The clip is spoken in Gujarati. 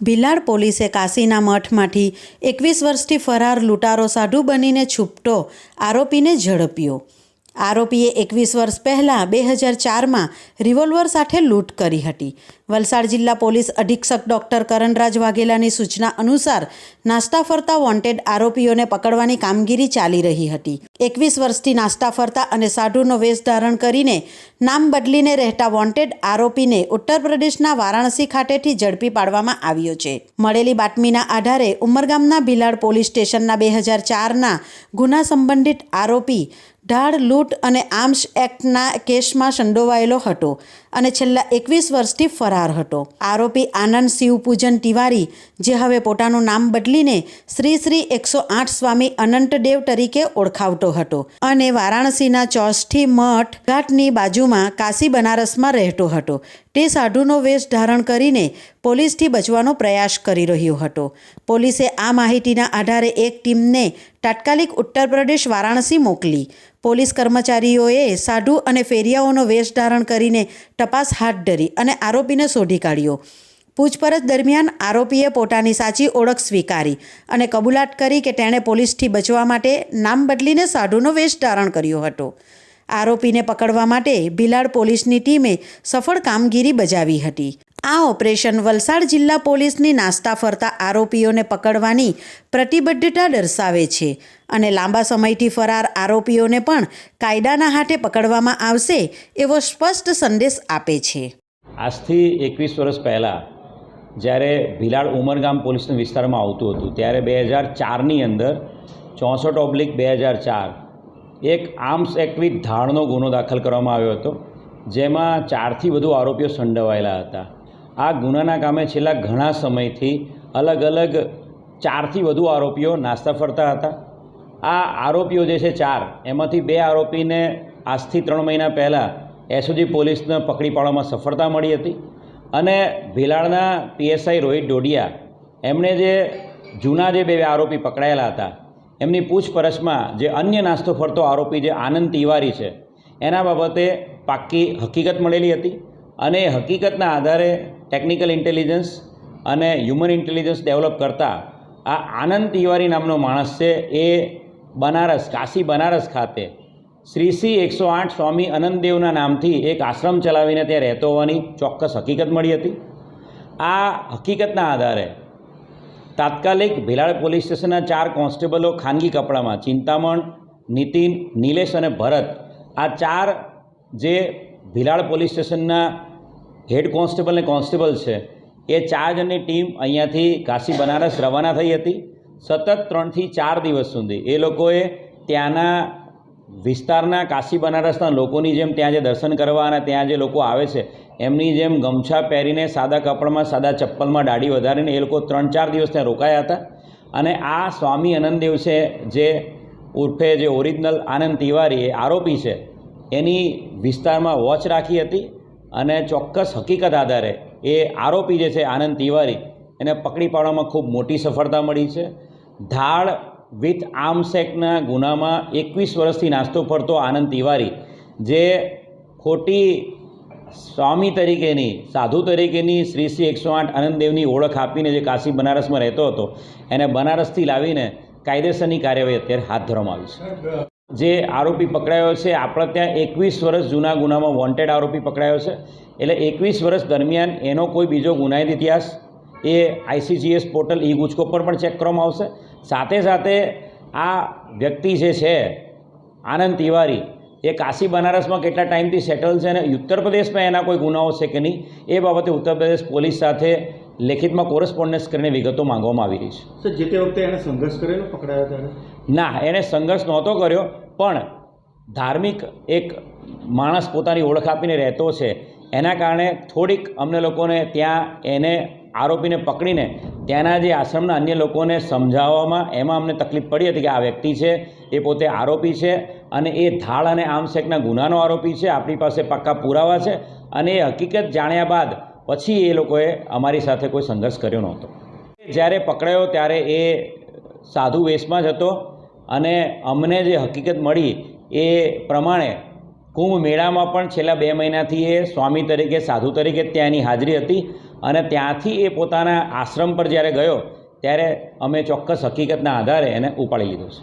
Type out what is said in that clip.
ભીલાડ પોલીસે કાશીના મઠમાંથી 21 વર્ષથી ફરાર લૂંટારો સાઢુ બનીને છૂપતો આરોપીને ઝડપ્યો। આરોપીએ 21 વર્ષ પહેલાં 2004માં રિવોલ્વર સાથે લૂંટ કરી હતી। વલસાડ જિલ્લા પોલીસ અધિક્ષક ડૉક્ટર કરણરાજ વાઘેલાની સૂચના અનુસાર નાસ્તા ફરતા વોન્ટેડ આરોપીઓને પકડવાની કામગીરી ચાલી રહી હતી। 21 વર્ષથી નાસ્તા ફરતા અને સાઢુનો વેશ ધારણ કરીને નામ બદલીને રહેતા વોન્ટેડ આરોપીને ઉત્તર પ્રદેશના વારાણસી ખાતેથી ઝડપી પાડવામાં આવ્યો છે। મળેલી બાતમીના આધારે ઉમરગામના ભીલાડ પોલીસ સ્ટેશનના 2004ના ગુના સંબંધિત આરોપી ધાડ લૂંટ અને આર્મ્સ એક્ટના કેસમાં સંડોવાયેલો હતો અને છેલ્લા 21 વર્ષથી ફરાર હતો। આરોપી આનંદ શિવપૂજન તિવારી, જે હવે પોતાનું નામ બદલીને શ્રી 108 સ્વામી અનંતદેવ તરીકે ઓળખાવતો હતો અને વારાણસીના ચોસ્ઠી મઠ ઘાટની બાજુમાં કાશી બનારસમાં રહેતો હતો, તે સાધુનો વેશ ધારણ કરીને પોલીસથી બચવાનો પ્રયાસ કરી રહ્યો હતો। પોલીસે આ માહિતીના આધારે એક ટીમને તાત્કાલિક ઉત્તર પ્રદેશ વારાણસી મોકલી। પોલીસ કર્મચારીઓએ સાધુ અને ફેરિયાઓનો વેશ ધારણ કરીને તપાસ હાથ ધરી અને આરોપીને શોધી કાઢ્યો। પૂછપરછ દરમિયાન આરોપીએ પોતાની સાચી ઓળખ સ્વીકારી અને કબૂલાત કરી કે તેણે પોલીસથી બચવા માટે નામ બદલીને સાધુનો વેશ ધારણ કર્યો હતો। આરોપીને પકડવા માટે ભીલાડ પોલીસની ટીમે સફળ કામગીરી બજાવી હતી। આ ઓપરેશન વલસાડ જિલ્લા પોલીસની નાસ્તા ફરતા આરોપીઓને પકડવાની પ્રતિબદ્ધતા દર્શાવે છે અને લાંબા સમયથી ફરાર આરોપીઓને પણ કાયદાના હાથે પકડવામાં આવશે એવો સ્પષ્ટ સંદેશ આપે છે। આજથી 21 વર્ષ પહેલાં જ્યારે ભીલાડ ઉમરગામ પોલીસના વિસ્તારમાં આવતું હતું ત્યારે 2004ની અંદર 64/2004 એક આર્મ્સ એક્ટ વિથ ધાડનો ગુનો દાખલ કરવામાં આવ્યો હતો, જેમાં 4થી વધુ આરોપીઓ સંડોવાયેલા હતા। આ ગુનાના કામે છેલ્લા ઘણા સમયથી અલગ અલગ 4થી વધુ આરોપીઓ નાસ્તા ફરતા હતા। આ આરોપીઓ જે છે 4, એમાંથી 2 આરોપીને આજથી 3 મહિના પહેલાં એસઓજી પોલીસને પકડી પાડવામાં સફળતા મળી હતી અને ભીલાડના પીએસઆઈ રોહિત ડોડિયા એમણે જે જૂના જે 2 આરોપી પકડાયેલા હતા એમની પૂછપરછમાં જે અન્ય નાસ્તો ફરતો આરોપી જે આનંદ તિવારી છે એના બાબતે પાક્કી હકીકત મળેલી હતી અને એ હકીકતના આધારે ટેકનિકલ ઇન્ટેલિજન્સ અને હ્યુમન ઇન્ટેલિજન્સ ડેવલપ કરતાં આ આનંદ તિવારી નામનો માણસ છે એ બનારસ, કાશી બનારસ ખાતે શ્રી 108 સ્વામી અનંતદેવના નામથી એક આશ્રમ ચલાવીને ત્યાં રહેતો હોવાની ચોક્કસ હકીકત મળી હતી। આ હકીકતના આધારે તાત્કાલિક ભીલાડ પોલીસ સ્ટેશનના 4 કોન્સ્ટેબલો ખાનગી કપડામાં ચિંતામણ, નીતિન, નિલેશ અને ભરત, આ 4 જે ભીલાડ પોલીસ સ્ટેશનના હેડ કોન્સ્ટેબલ અને કોન્સ્ટેબલ છે એ 4 જણની ટીમ અહીંયાથી કાશી બનારસ રવાના થઈ હતી। સતત 3થી 4 દિવસ સુધી એ લોકોએ ત્યાંના વિસ્તારના કાશી બનારસના લોકોની જેમ ત્યાં જે દર્શન કરવા અને ત્યાં જે લોકો આવે છે એમની જેમ ગમછા પહેરીને સાદા કપડામાં, સાદા ચપ્પલમાં દાઢી વધારીને એ લોકો 3-4 દિવસ ત્યાં રોકાયા હતા અને આ સ્વામી અનંતદેવ છે જે ઉર્ફે જે ઓરિજિનલ આનંદ તિવારી એ આરોપી છે એની વિસ્તારમાં વોચ રાખી હતી અને ચોક્કસ હકીકત આધારે એ આરોપી જે છે આનંદ તિવારી એને પકડી પાડવામાં ખૂબ મોટી સફળતા મળી છે। ધાડ વિથ આર્મ્સ એક્ટના ગુનામાં 21 વર્ષથી નાસ્તો ફરતો આનંદ તિવારી જે ખોટી સ્વામી તરીકેની, સાધુ તરીકેની શ્રી 108 અનંતદેવની ઓળખ આપીને જે કાશી બનારસમાં રહેતો હતો એને બનારસથી લાવીને કાયદેસરની કાર્યવાહી અત્યારે હાથ ધરવામાં આવી છે। જે આરોપી પકડાયો છે આપણે ત્યાં 21 વર્ષ જૂના ગુનામાં વોન્ટેડ આરોપી પકડાયો છે, એટલે 21 વર્ષ દરમિયાન એનો કોઈ બીજો ગુનાહિત ઇતિહાસ એ ICGS પોર્ટલ ઈ-ગુજકો પર પણ ચેક કરવામાં આવશે। સાથે સાથે આ વ્યક્તિ જે છે આનંદ તિવારી એ કાશી બનારસમાં કેટલા ટાઈમથી સેટલ છે અને ઉત્તર પ્રદેશમાં એના કોઈ ગુનાઓ છે કે નહીં એ બાબતે ઉત્તર પ્રદેશ પોલીસ સાથે લેખિતમાં કોરસ્પોન્ડન્સ કરીને વિગતો માંગવામાં આવી રહી છે। સર, જે તે વખતે એણે સંઘર્ષ કરેલો પકડાયો ત્યારે? ના, એણે સંઘર્ષ નહોતો કર્યો, પણ ધાર્મિક એક માણસ પોતાની ઓળખ આપીને રહેતો છે એના કારણે થોડીક અમને લોકોને ત્યાં એને આરોપીને પકડીને ત્યાંના જે આશ્રમના અન્ય લોકોને સમજાવવામાં એમાં અમને તકલીફ પડી હતી કે આ વ્યક્તિ છે એ પોતે આરોપી છે અને એ ધાડ અને આર્મ્સ એક્ટના ગુનાનો આરોપી છે, આપણી પાસે પાક્કા પુરાવા છે અને એ હકીકત જાણ્યા બાદ પછી એ લોકોએ અમારી સાથે કોઈ સંઘર્ષ કર્યો નહોતો। જ્યારે પકડાયો ત્યારે એ સાધુ વેશમાં જ હતો અને અમને જે હકીકત મળી એ પ્રમાણે કુંભ મેળામાં પણ છેલ્લા 2 મહિનાથી એ સ્વામી તરીકે, સાધુ તરીકે ત્યાં એની હાજરી હતી અને ત્યાંથી એ પોતાના આશ્રમ પર જ્યારે ગયો ત્યારે અમે ચોક્કસ હકીકતના આધારે એને ઉપાડી લીધો છે.